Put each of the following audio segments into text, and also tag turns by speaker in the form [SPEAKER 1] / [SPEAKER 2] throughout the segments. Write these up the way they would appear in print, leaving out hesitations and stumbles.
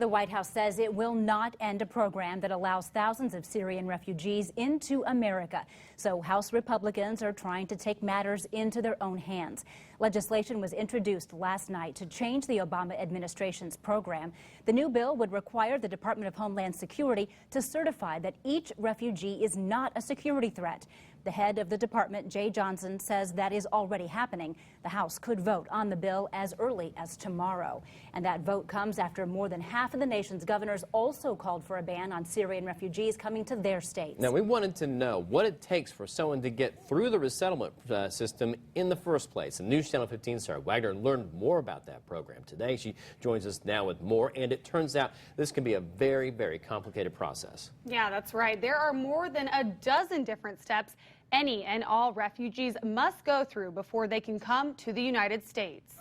[SPEAKER 1] The White House says it will not end a program that allows thousands of Syrian refugees into America. So House Republicans are trying to take matters into their own hands. Legislation was introduced last night to change the Obama administration's program. The new bill would require the Department of Homeland Security to certify that each refugee is not a security threat. The head of the department, Jay Johnson, says that is already happening. The House could vote on the bill as early as tomorrow. And that vote comes after more than half of the nation's governors also called for a ban on Syrian refugees coming to their states.
[SPEAKER 2] Now, we wanted to know what it takes for someone to get through the resettlement system in the first place. And NewsChannel 15's Sara Wagner learned more about that program today. She joins us now with more, and it turns out this can be a very, very complicated process.
[SPEAKER 3] Yeah, that's right. There are more than a dozen different steps any and all refugees must go through before they can come to the United States.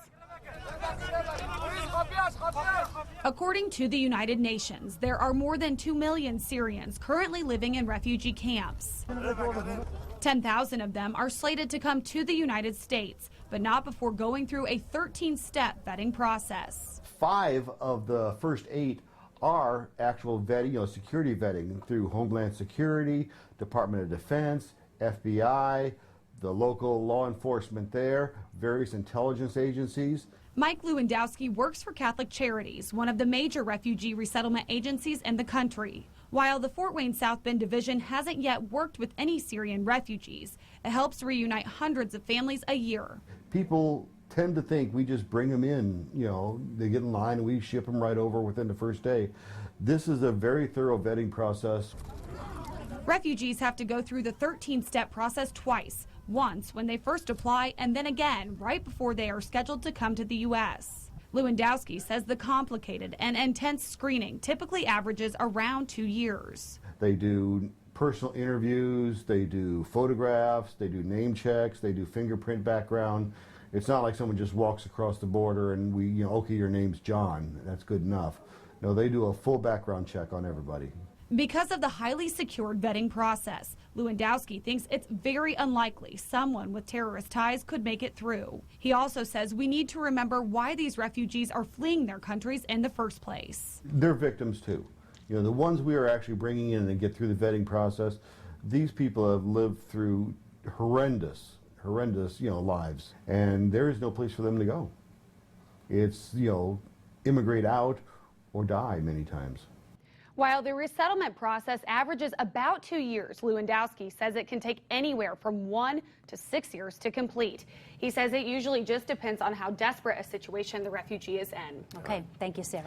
[SPEAKER 3] According to the United Nations, there are more than 2 million Syrians currently living in refugee camps. 10,000 of them are slated to come to the United States, but not before going through a 13-step vetting process.
[SPEAKER 4] 5 of the first 8 are actual vetting, security vetting through Homeland Security, Department of Defense, FBI, the local law enforcement there, various intelligence agencies.
[SPEAKER 3] Mike Lewandowski works for Catholic Charities, one of the major refugee resettlement agencies in the country. While the Fort Wayne South Bend Division hasn't yet worked with any Syrian refugees, it helps reunite hundreds of families a year.
[SPEAKER 4] People tend to think we just bring them in, they get in line and we ship them right over within the first day. This is a very thorough vetting process.
[SPEAKER 3] Refugees have to go through the 13-step process twice, once when they first apply and then again right before they are scheduled to come to the U.S. Lewandowski says the complicated and intense screening typically averages around 2 years.
[SPEAKER 4] They do personal interviews, they do photographs, they do name checks, they do fingerprint background. It's not like someone just walks across the border and we, okay, your name's John, that's good enough. No, they do a full background check on everybody.
[SPEAKER 3] Because of the highly secured vetting process, Lewandowski thinks it's very unlikely someone with terrorist ties could make it through. He also says we need to remember why these refugees are fleeing their countries in the first place.
[SPEAKER 4] They're victims too. The ones we are actually bringing in and get through the vetting process, these people have lived through horrendous lives, and there is no place for them to go. It's, immigrate out or die many times.
[SPEAKER 3] While the resettlement process averages about 2 years, Lewandowski says it can take anywhere from 1 to 6 years to complete. He says it usually just depends on how desperate a situation the refugee is in.
[SPEAKER 1] Okay, thank you, Sarah.